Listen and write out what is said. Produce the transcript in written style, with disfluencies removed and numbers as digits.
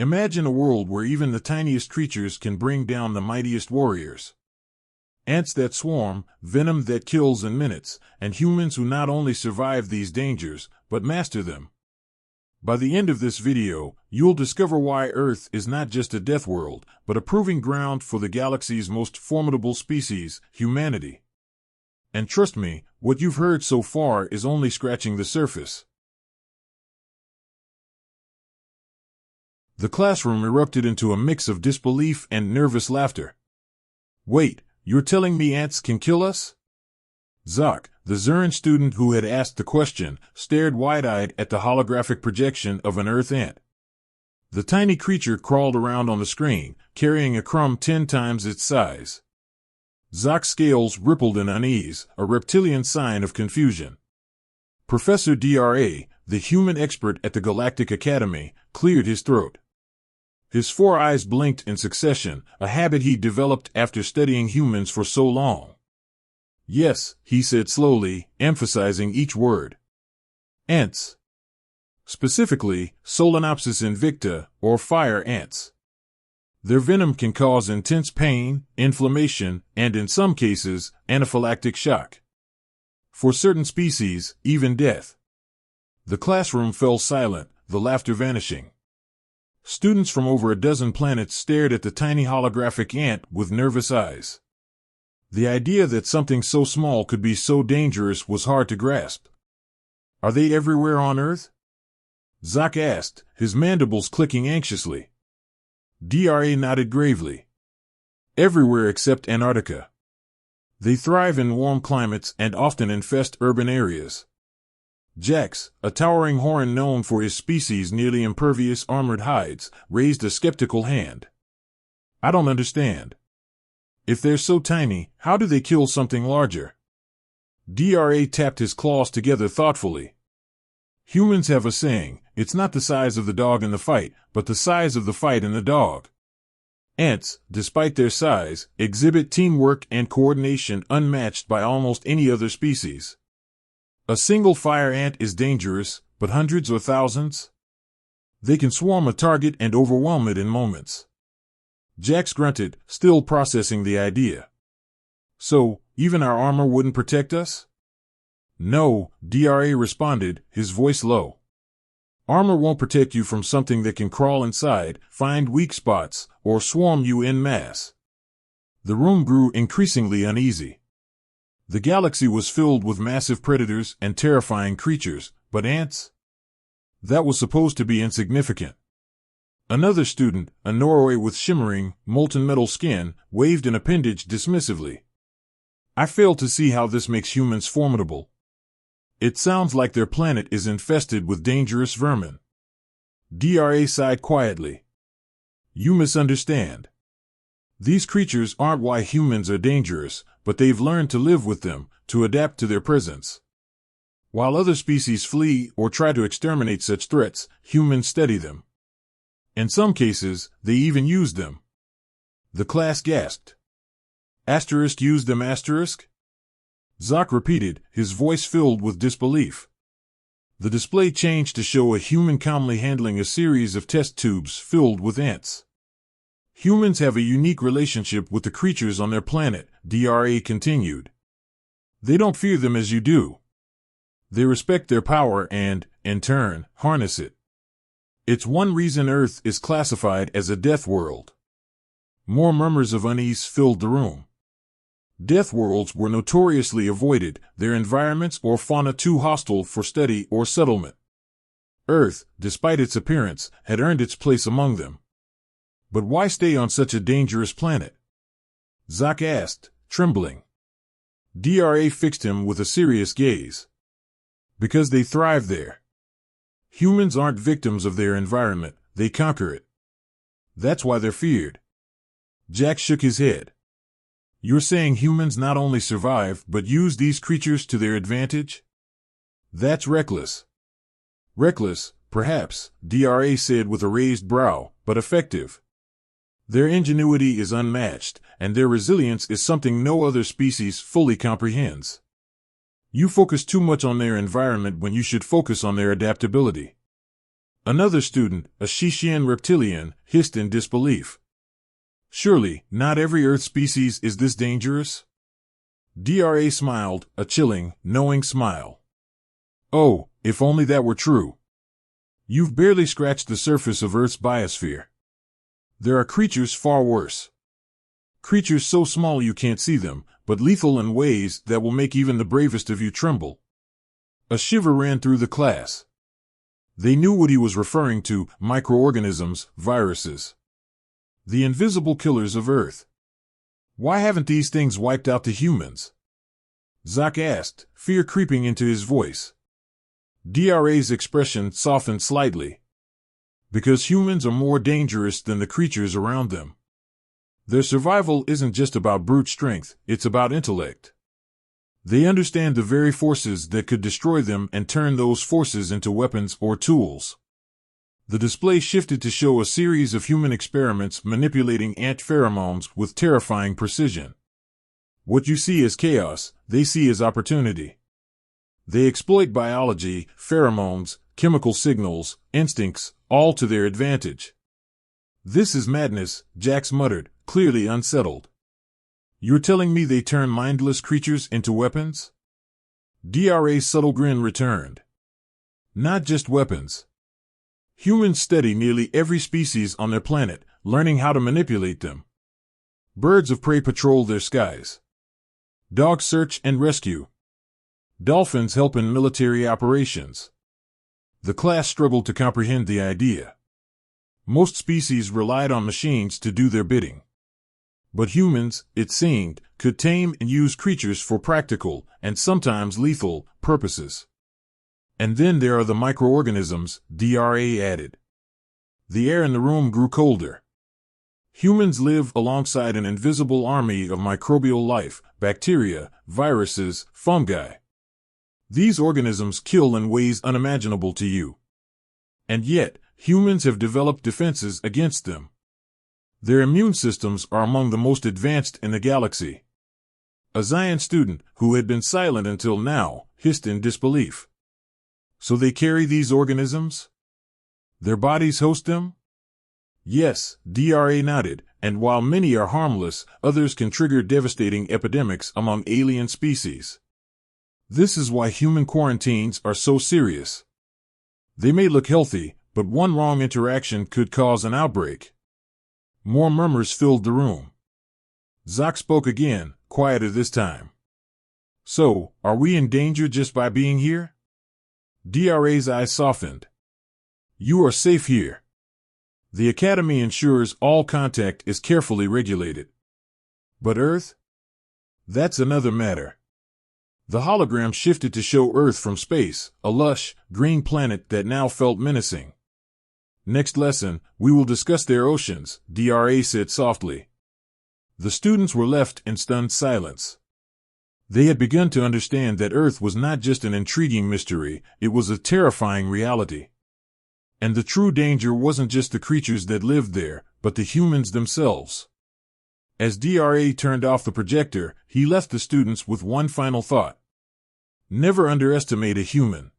Imagine a world where even the tiniest creatures can bring down the mightiest warriors. Ants that swarm, venom that kills in minutes, and humans who not only survive these dangers, but master them. By the end of this video, you'll discover why Earth is not just a death world, but a proving ground for the galaxy's most formidable species, humanity. And trust me, what you've heard so far is only scratching the surface. The classroom erupted into a mix of disbelief and nervous laughter. Wait, you're telling me ants can kill us? Zach, the Zern student who had asked the question, stared wide-eyed at the holographic projection of an Earth ant. The tiny creature crawled around on the screen, carrying a crumb 10 times its size. Zach's scales rippled in unease, a reptilian sign of confusion. Professor DRA, the human expert at the Galactic Academy, cleared his throat. His 4 eyes blinked in succession, a habit he developed after studying humans for so long. Yes, he said slowly, emphasizing each word. Ants. Specifically, Solenopsis invicta, or fire ants. Their venom can cause intense pain, inflammation, and in some cases, anaphylactic shock. For certain species, even death. The classroom fell silent, the laughter vanishing. Students from over a dozen planets stared at the tiny holographic ant with nervous eyes. The idea that something so small could be so dangerous was hard to grasp. Are they everywhere on Earth? Zach asked, his mandibles clicking anxiously. DRA nodded gravely. Everywhere except Antarctica. They thrive in warm climates and often infest urban areas. Jax, a towering horn known for his species' nearly impervious armored hides, raised a skeptical hand. I don't understand. If they're so tiny, how do they kill something larger? DRA tapped his claws together thoughtfully. Humans have a saying, it's not the size of the dog in the fight, but the size of the fight in the dog. Ants, despite their size, exhibit teamwork and coordination unmatched by almost any other species. A single fire ant is dangerous, but hundreds or thousands? They can swarm a target and overwhelm it in moments. Jax grunted, still processing the idea. So, even our armor wouldn't protect us? No, DRA responded, his voice low. Armor won't protect you from something that can crawl inside, find weak spots, or swarm you en masse. The room grew increasingly uneasy. The galaxy was filled with massive predators and terrifying creatures, but ants? That was supposed to be insignificant. Another student, a Norway with shimmering, molten metal skin, waved an appendage dismissively. I fail to see how this makes humans formidable. It sounds like their planet is infested with dangerous vermin. DRA sighed quietly. You misunderstand. These creatures aren't why humans are dangerous, but they've learned to live with them, to adapt to their presence. While other species flee or try to exterminate such threats, humans study them. In some cases, they even use them. The class gasped. Asterisk use them asterisk? Zach repeated, his voice filled with disbelief. The display changed to show a human calmly handling a series of test tubes filled with ants. Humans have a unique relationship with the creatures on their planet, DRA continued. They don't fear them as you do. They respect their power and, in turn, harness it. It's one reason Earth is classified as a death world. More murmurs of unease filled the room. Death worlds were notoriously avoided, their environments or fauna too hostile for study or settlement. Earth, despite its appearance, had earned its place among them. But why stay on such a dangerous planet? Zach asked, trembling. DRA fixed him with a serious gaze. Because they thrive there. Humans aren't victims of their environment, they conquer it. That's why they're feared. Jack shook his head. You're saying humans not only survive, but use these creatures to their advantage? That's reckless. Reckless, perhaps, DRA said with a raised brow, but effective. Their ingenuity is unmatched, and their resilience is something no other species fully comprehends. You focus too much on their environment when you should focus on their adaptability. Another student, a Shishian reptilian, hissed in disbelief. Surely, not every Earth species is this dangerous? DRA smiled, a chilling, knowing smile. Oh, if only that were true. You've barely scratched the surface of Earth's biosphere. There are creatures far worse. Creatures so small you can't see them, but lethal in ways that will make even the bravest of you tremble. A shiver ran through the class. They knew what he was referring to: microorganisms, viruses. The invisible killers of Earth. Why haven't these things wiped out the humans? Zach asked, fear creeping into his voice. DRA's expression softened slightly. Because humans are more dangerous than the creatures around them. Their survival isn't just about brute strength, it's about intellect. They understand the very forces that could destroy them and turn those forces into weapons or tools. The display shifted to show a series of human experiments manipulating ant pheromones with terrifying precision. What you see as chaos, they see as opportunity. They exploit biology, pheromones, chemical signals, instincts, all to their advantage. This is madness, Jax muttered, clearly unsettled. You're telling me they turn mindless creatures into weapons? DRA's subtle grin returned. Not just weapons. Humans study nearly every species on their planet, learning how to manipulate them. Birds of prey patrol their skies. Dogs search and rescue. Dolphins help in military operations. The class struggled to comprehend the idea. Most species relied on machines to do their bidding. But humans, it seemed, could tame and use creatures for practical, and sometimes lethal, purposes. And then there are the microorganisms, DRA added. The air in the room grew colder. Humans live alongside an invisible army of microbial life, bacteria, viruses, fungi. These organisms kill in ways unimaginable to you. And yet, humans have developed defenses against them. Their immune systems are among the most advanced in the galaxy. A Zion student, who had been silent until now, hissed in disbelief. So they carry these organisms? Their bodies host them? Yes, DRA nodded, and while many are harmless, others can trigger devastating epidemics among alien species. This is why human quarantines are so serious. They may look healthy, but one wrong interaction could cause an outbreak. More murmurs filled the room. Zach spoke again, quieter this time. So, are we in danger just by being here? DRA's eyes softened. You are safe here. The Academy ensures all contact is carefully regulated. But Earth? That's another matter. The hologram shifted to show Earth from space, a lush, green planet that now felt menacing. Next lesson, we will discuss their oceans, DRA said softly. The students were left in stunned silence. They had begun to understand that Earth was not just an intriguing mystery, it was a terrifying reality. And the true danger wasn't just the creatures that lived there, but the humans themselves. As DRA turned off the projector, he left the students with one final thought. Never underestimate a human.